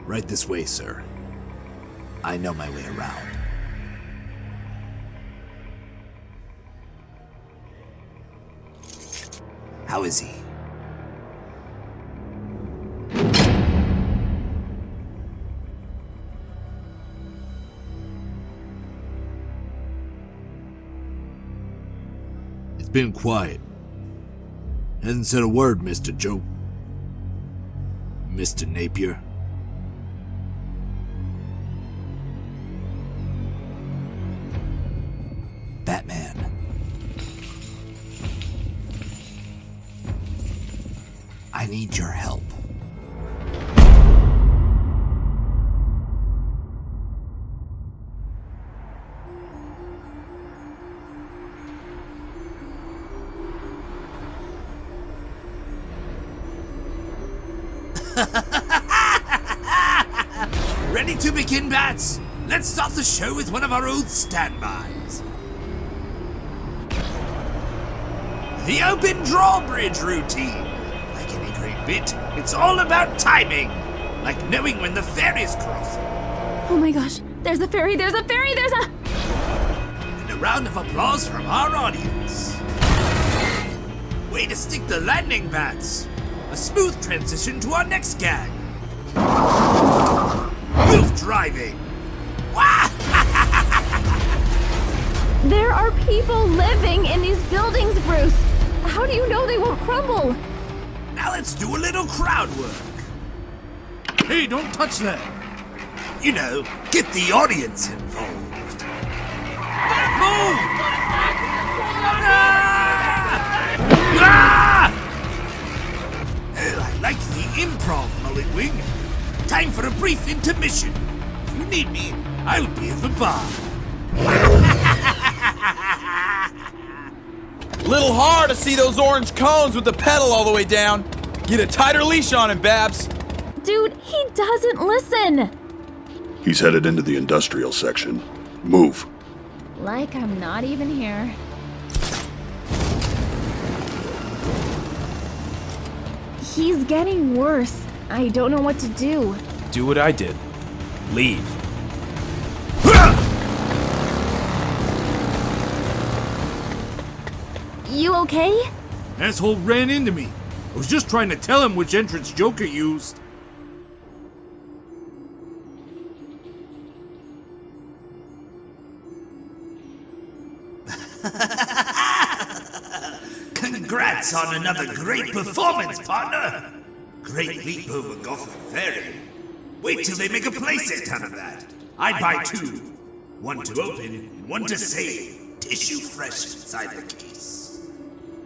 Right this way, sir. I know my way around. How is he? It's been quiet. Hasn't said a word, Mr. Joe. Mr. Napier. Batman. I need your help. Ready to begin, Bats? Let's start the show with one of our old standbys. The open drawbridge routine. Like any great bit, it's all about timing. Like knowing when the ferry's crossing. Oh my gosh, there's a ferry, there's a ferry, there's a... And a round of applause from our audience. Way to stick the landing, Bats. A smooth transition to our next gag. Roof driving. There are people living in these buildings, Bruce. How do you know they won't crumble? Now let's do a little crowd work. Hey, don't touch that. You know, get the audience involved. Move! Ah! Oh, I like the improv, Nightwing. Time for a brief intermission. If you need me, I'll be at the bar. Little hard to see those orange cones with the pedal all the way down. Get a tighter leash on him, Babs. Dude, he doesn't listen. He's headed into the industrial section. Move. Like I'm not even here. He's getting worse. I don't know what to do. Do what I did. Leave. You okay? Asshole ran into me. I was just trying to tell him which entrance Joker used. Congrats on another great performance, partner! Great leap over Gotham Ferry. Wait till they make a playset out of that. I'd buy two. One to open and one to save. Tissue fresh inside the case.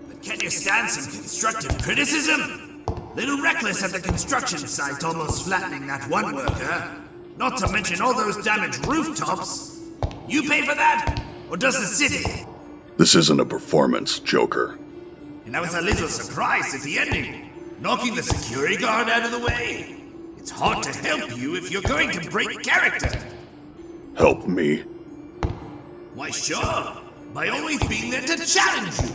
But can you stand some constructive criticism? Little reckless at the construction site, almost flattening that one worker. Not to mention all those damaged rooftops. You pay for that? Or does the city? This isn't a performance, Joker. And I was a little surprised at the ending, knocking the security guard out of the way. It's hard to help you if you're going to break character. Help me. Why, sure. By always being there to challenge you,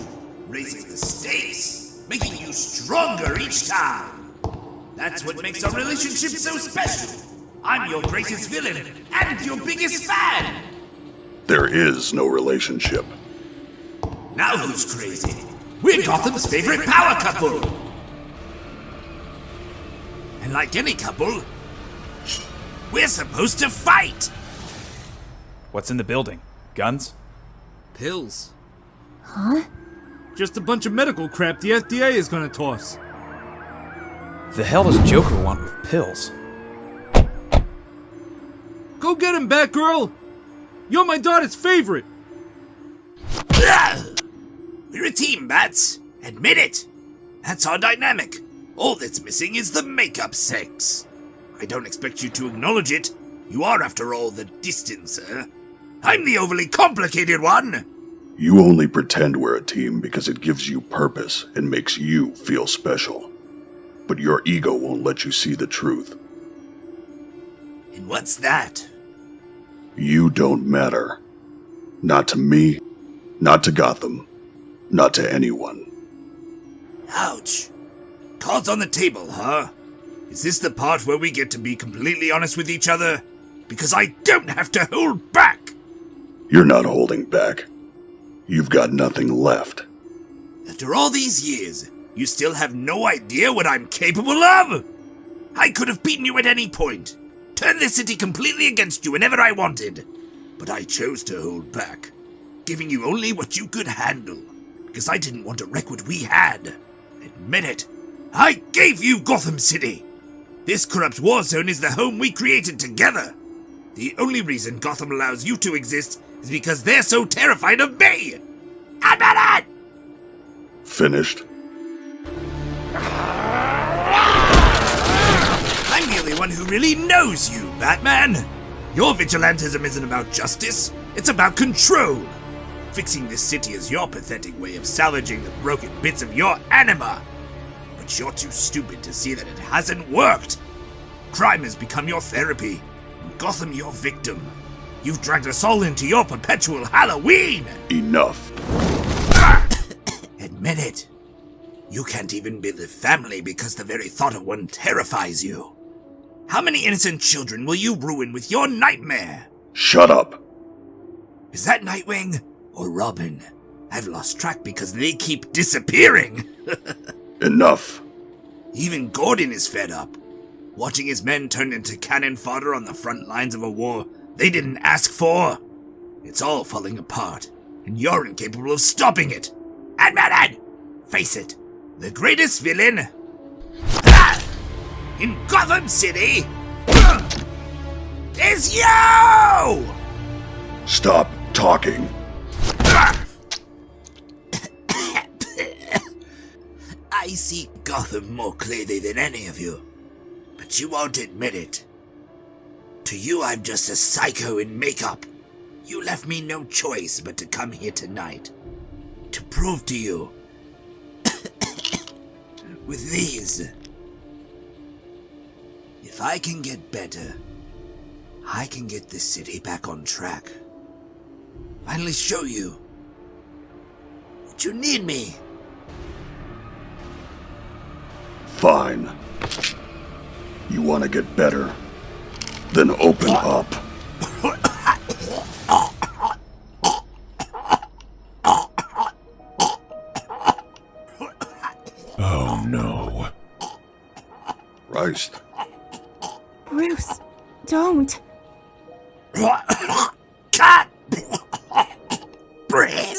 raising the stakes, making you stronger each time. That's what makes our relationship so special. I'm your greatest villain and your biggest fan. There is no relationship. Now who's crazy? We're Gotham's favorite power couple! And like any couple, we're supposed to fight! What's in the building? Guns? Pills. Huh? Just a bunch of medical crap the FDA is gonna toss. The hell does Joker want with pills? Go get him, Batgirl! You're my daughter's favorite! We're a team, Bats. Admit it. That's our dynamic. All that's missing is the makeup sex. I don't expect you to acknowledge it. You are, after all, the distancer. I'm the overly complicated one. You only pretend we're a team because it gives you purpose and makes you feel special. But your ego won't let you see the truth. And what's that? You don't matter. Not to me, not to Gotham, not to anyone. Ouch. Cards on the table, huh? Is this the part where we get to be completely honest with each other? Because I don't have to hold back! You're not holding back. You've got nothing left. After all these years, you still have no idea what I'm capable of? I could have beaten you at any point. Turned this city completely against you whenever I wanted. But I chose to hold back, giving you only what you could handle, because I didn't want to wreck what we had. Admit it, I gave you Gotham City. This corrupt war zone is the home we created together. The only reason Gotham allows you to exist is because they're so terrified of me. Admit it! Finished? I'm the only one who really knows you, Batman. Your vigilantism isn't about justice, it's about control. Fixing this city is your pathetic way of salvaging the broken bits of your anima. But you're too stupid to see that it hasn't worked. Crime has become your therapy, and Gotham your victim. You've dragged us all into your perpetual Halloween! Enough. Admit it. You can't even be the family because the very thought of one terrifies you. How many innocent children will you ruin with your nightmare? Shut up. Is that Nightwing or Robin? I've lost track because they keep disappearing. Enough. Even Gordon is fed up, watching his men turned into cannon fodder on the front lines of a war they didn't ask for. It's all falling apart, and you're incapable of stopping it. Admit it! Face it, the greatest villain in Gotham City is you! Stop talking. I see Gotham more clearly than any of you, but you won't admit it. To you, I'm just a psycho in makeup. You left me no choice but to come here tonight, to prove to you, with these, if I can get better, I can get this city back on track. Finally show you that you need me. Fine. You want to get better? Then open up. Oh no. Christ. Bruce, don't. Cut! Breathe!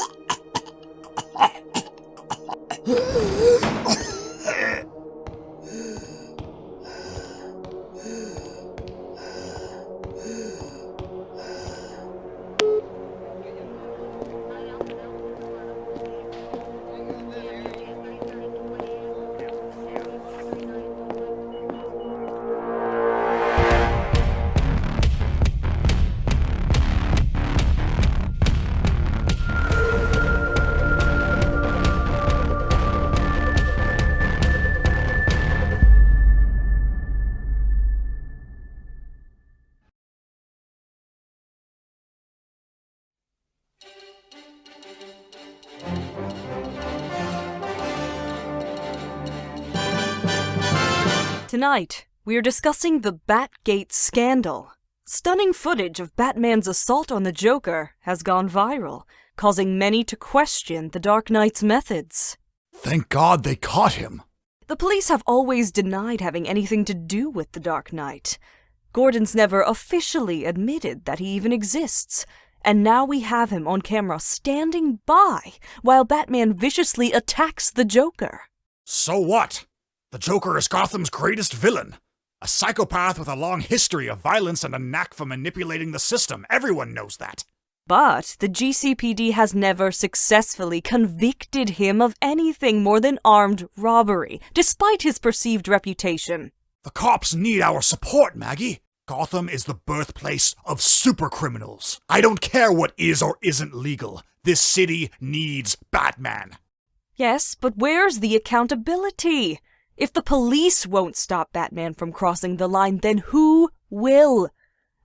Tonight, we are discussing the Batgate scandal. Stunning footage of Batman's assault on the Joker has gone viral, causing many to question the Dark Knight's methods. Thank God they caught him. The police have always denied having anything to do with the Dark Knight. Gordon's never officially admitted that he even exists, and now we have him on camera standing by while Batman viciously attacks the Joker. So what? The Joker is Gotham's greatest villain. A psychopath with a long history of violence and a knack for manipulating the system. Everyone knows that. But the GCPD has never successfully convicted him of anything more than armed robbery, despite his perceived reputation. The cops need our support, Maggie. Gotham is the birthplace of supercriminals. I don't care what is or isn't legal. This city needs Batman. Yes, but where's the accountability? If the police won't stop Batman from crossing the line, then who will?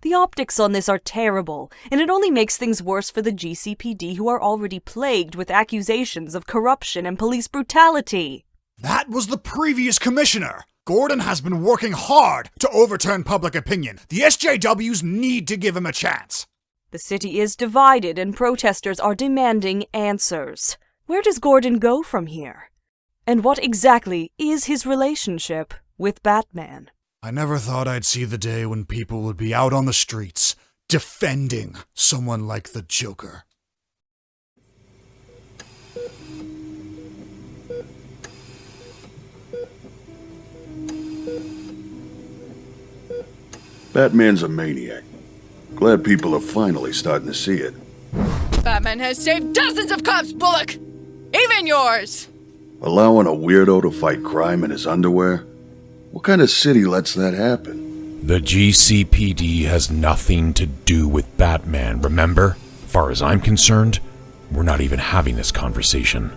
The optics on this are terrible, and it only makes things worse for the GCPD, who are already plagued with accusations of corruption and police brutality. That was the previous commissioner. Gordon has been working hard to overturn public opinion. The SJWs need to give him a chance. The city is divided, and protesters are demanding answers. Where does Gordon go from here? And what exactly is his relationship with Batman? I never thought I'd see the day when people would be out on the streets, defending someone like the Joker. Batman's a maniac. Glad people are finally starting to see it. Batman has saved dozens of cops, Bullock! Even yours! Allowing a weirdo to fight crime in his underwear? What kind of city lets that happen? The GCPD has nothing to do with Batman, remember? Far as I'm concerned, we're not even having this conversation.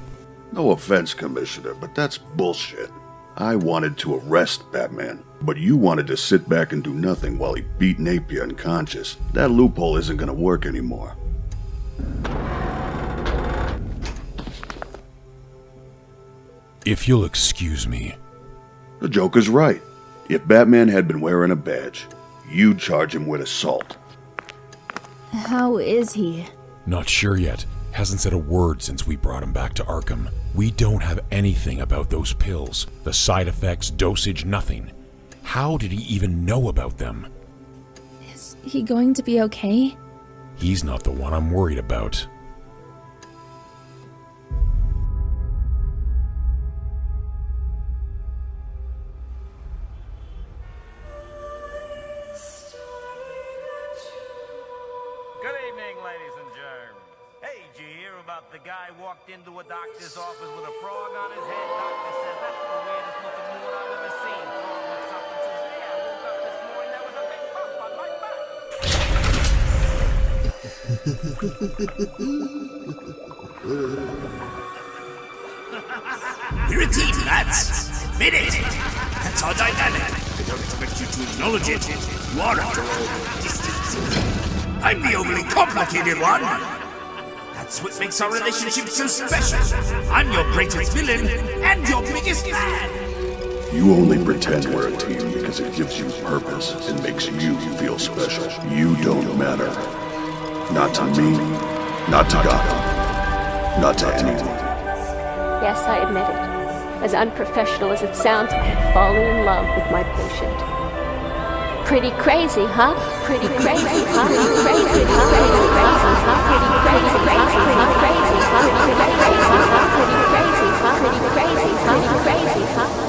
No offense, Commissioner, but that's bullshit. I wanted to arrest Batman, but you wanted to sit back and do nothing while he beat Napier unconscious. That loophole isn't gonna work anymore. If you'll excuse me. The Joker's right. If Batman had been wearing a badge, you'd charge him with assault. How is he? Not sure yet. Hasn't said a word since we brought him back to Arkham. We don't have anything about those pills. The side effects, dosage, nothing. How did he even know about them? Is he going to be okay? He's not the one I'm worried about. Good evening, ladies and germs. Hey, did you hear about the guy walked into a doctor's office with a frog on his head? Doctor said that's the weirdest looking moon I've ever seen. Frog looks up and says, yeah, I woke up this morning, there was a big bump on my back. We're a team, lads. Admit it. That's our dynamic. I don't expect you to acknowledge it. You are, after all, distant. I'm the overly complicated one. That's what makes our relationship so special. I'm your greatest villain and your biggest fan. You only pretend we're a team because it gives you purpose and makes you feel special. You don't matter. Not to me, not to Gotham, not to anyone. Yes, I admit it. As unprofessional as it sounds, I have fallen in love with my patient. Pretty crazy, huh? Pretty crazy, huh? Pretty crazy, huh? Pretty crazy, huh? Pretty crazy, huh? Pretty crazy, huh? Pretty crazy, huh? Pretty crazy, huh? Pretty crazy, huh? Pretty crazy, huh?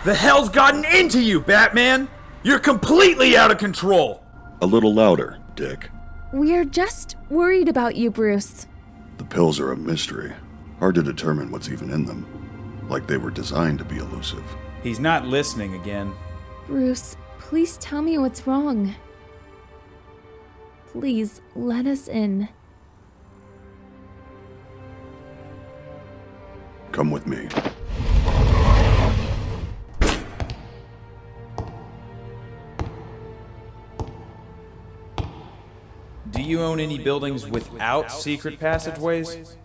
The hell's gotten into you, Batman? You're completely out of control! A little louder, Dick. We're just worried about you, Bruce. The pills are a mystery. Hard to determine what's even in them. Like they were designed to be elusive. He's not listening again. Bruce, please tell me what's wrong. Please, let us in. Come with me. Do you own any buildings without secret passageways?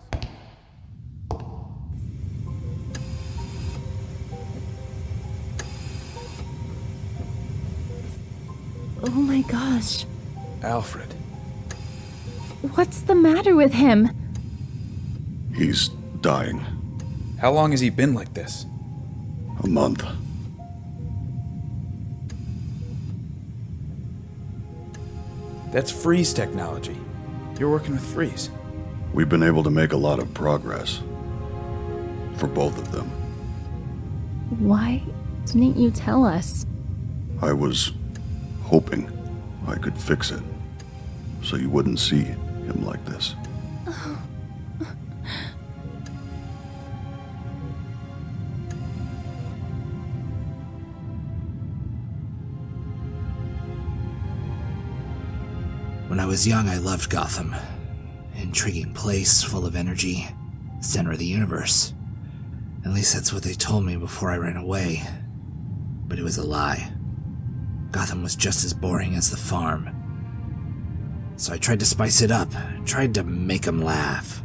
Oh my gosh. Alfred. What's the matter with him? He's dying. How long has he been like this? A month. That's freeze technology. You're working with freeze. We've been able to make a lot of progress. For both of them. Why didn't you tell us? I was hoping I could fix it. So you wouldn't see him like this. When I was young, I loved Gotham. Intriguing place, full of energy, center of the universe. At least that's what they told me before I ran away. But it was a lie. Gotham was just as boring as the farm. So I tried to spice it up, tried to make them laugh.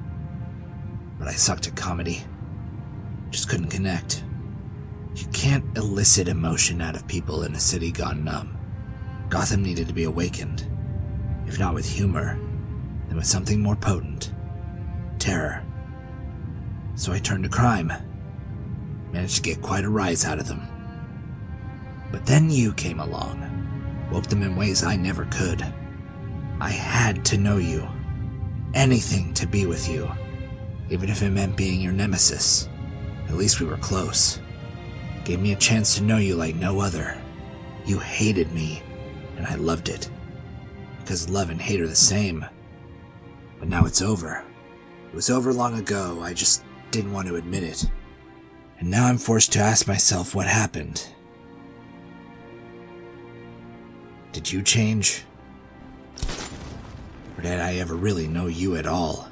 But I sucked at comedy. Just couldn't connect. You can't elicit emotion out of people in a city gone numb. Gotham needed to be awakened. If not with humor, then with something more potent. Terror. So I turned to crime. Managed to get quite a rise out of them. But then you came along. Woke them in ways I never could. I had to know you. Anything to be with you. Even if it meant being your nemesis. At least we were close. Gave me a chance to know you like no other. You hated me, and I loved it. Because love and hate are the same. But now it's over. It was over long ago, I just didn't want to admit it. And now I'm forced to ask myself what happened. Did you change? Or did I ever really know you at all?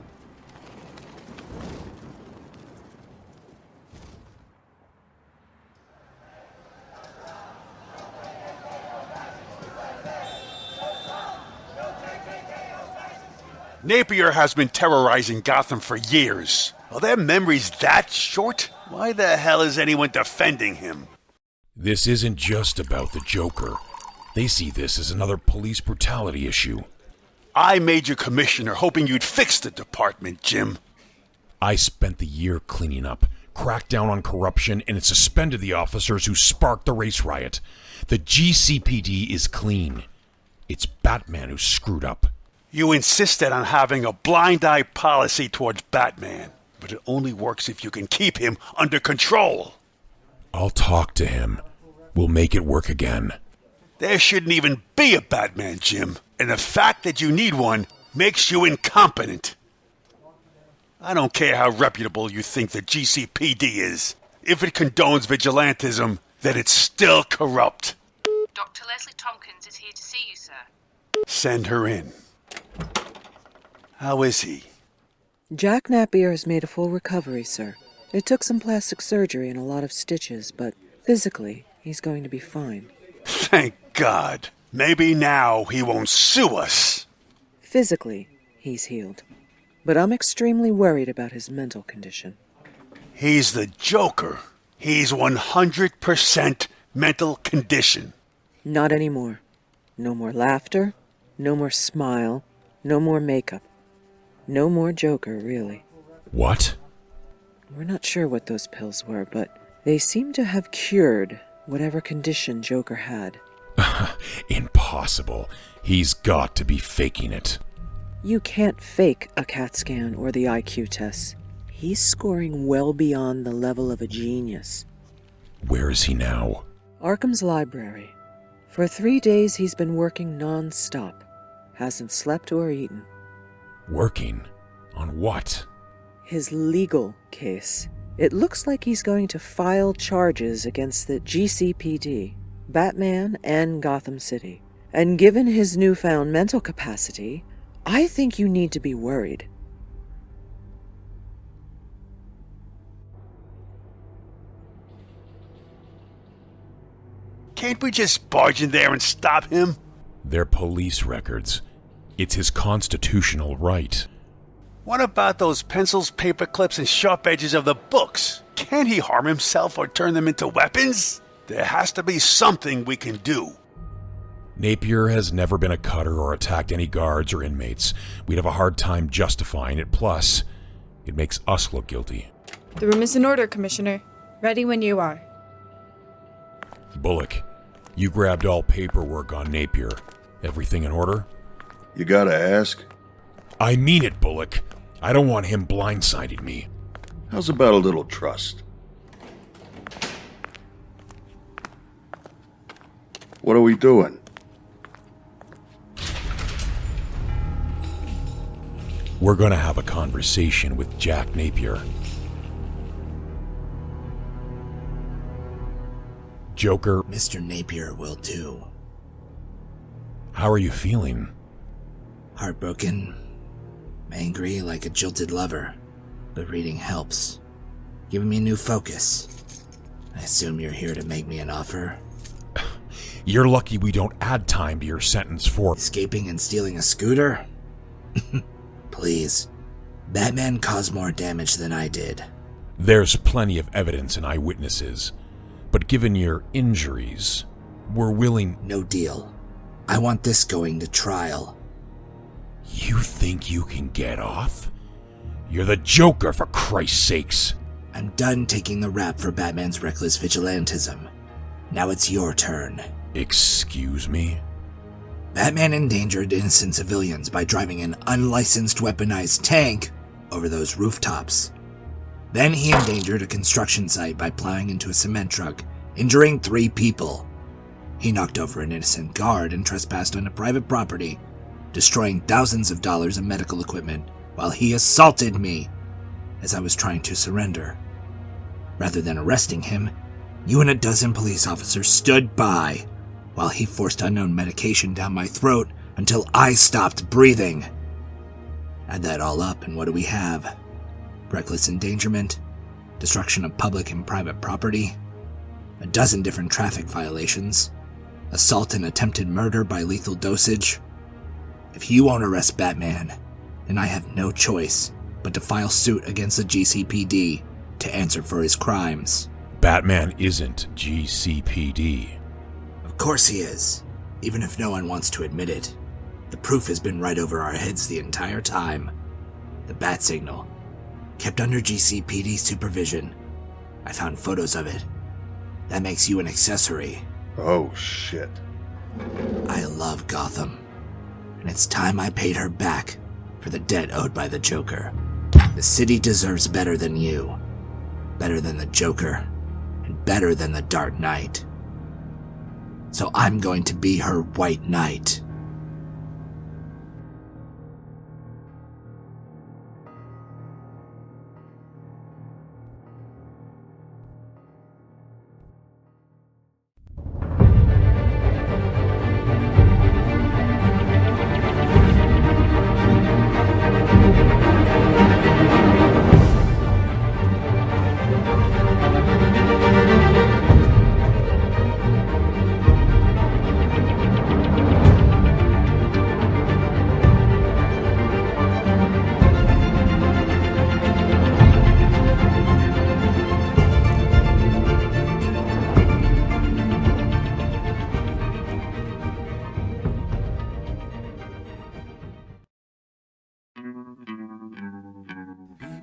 Napier has been terrorizing Gotham for years. Are their memories that short? Why the hell is anyone defending him? This isn't just about the Joker. They see this as another police brutality issue. I made you commissioner hoping you'd fix the department, Jim. I spent the year cleaning up, cracked down on corruption, and it suspended the officers who sparked the race riot. The GCPD is clean. It's Batman who's screwed up. You insisted on having a blind eye policy towards Batman, but it only works if you can keep him under control. I'll talk to him. We'll make it work again. There shouldn't even be a Batman, Jim, and the fact that you need one makes you incompetent. I don't care how reputable you think the GCPD is. If it condones vigilantism, then it's still corrupt. Dr. Leslie Tompkins is here to see you, sir. Send her in. How is he? Jack Napier has made a full recovery, sir. It took some plastic surgery and a lot of stitches, but physically, he's going to be fine. Thank God. Maybe now he won't sue us. Physically, he's healed. But I'm extremely worried about his mental condition. He's the Joker. He's 100% mental condition. Not anymore. No more laughter, no more smile, no more makeup. No more Joker, really. What? We're not sure what those pills were, but they seem to have cured whatever condition Joker had. Impossible. He's got to be faking it. You can't fake a CAT scan or the IQ test. He's scoring well beyond the level of a genius. Where is he now? Arkham's library. For 3 days he's been working non-stop. Hasn't slept or eaten. Working? On what? His legal case. It looks like he's going to file charges against the GCPD, Batman, and Gotham City. And given his newfound mental capacity, I think you need to be worried. Can't we just barge in there and stop him? They're police records. It's his constitutional right. What about those pencils, paper clips, and sharp edges of the books? Can't he harm himself or turn them into weapons? There has to be something we can do. Napier has never been a cutter or attacked any guards or inmates. We'd have a hard time justifying it. Plus, It makes us look guilty. The room is in order, Commissioner. Ready when you are. Bullock, you grabbed all paperwork on Napier. Everything in order? You gotta ask. I mean it, Bullock. I don't want him blindsiding me. How's about a little trust? What are we doing? We're gonna have a conversation with Jack Napier. Joker... Mr. Napier will do. How are you feeling? Heartbroken. Angry like a jilted lover. But reading helps. Giving me a new focus. I assume you're here to make me an offer. You're lucky we don't add time to your sentence for... Escaping and stealing a scooter? Please. Batman caused more damage than I did. There's plenty of evidence and eyewitnesses. But given your injuries, we're willing... No deal. I want this going to trial. You think you can get off? You're the Joker, for Christ's sakes. I'm done taking the rap for Batman's reckless vigilantism. Now it's your turn. Excuse me? Batman endangered innocent civilians by driving an unlicensed weaponized tank over those rooftops. Then he endangered a construction site by plowing into a cement truck, injuring 3 people. He knocked over an innocent guard and trespassed on a private property, destroying thousands of dollars of medical equipment while he assaulted me as I was trying to surrender. Rather than arresting him, you and a dozen police officers stood by while he forced unknown medication down my throat until I stopped breathing. Add that all up and what do we have? Reckless endangerment, destruction of public and private property, a dozen different traffic violations, assault and attempted murder by lethal dosage. If you won't arrest Batman, then I have no choice but to file suit against the GCPD to answer for his crimes. Batman isn't GCPD. Of course he is, even if no one wants to admit it. The proof has been right over our heads the entire time. The bat signal, kept under GCPD supervision. I found photos of it. That makes you an accessory. Oh, shit. I love Gotham, and it's time I paid her back for the debt owed by the Joker. The city deserves better than you, better than the Joker, and better than the Dark Knight. So I'm going to be her White Knight.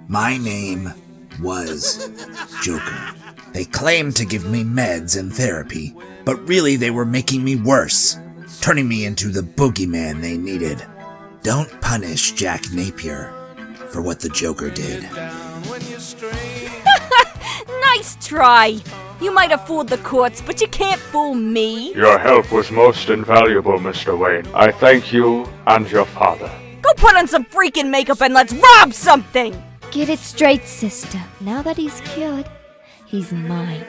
My name was Joker. They claimed to give me meds and therapy, but really they were making me worse, turning me into the boogeyman they needed. Don't punish Jack Napier for what the Joker did. Nice try. You might have fooled the courts, but you can't fool me. Your help was most invaluable, Mr. Wayne. I thank you and your father. Go put on some freaking makeup and let's rob something! Get it straight, sister. Now that he's cured, he's mine.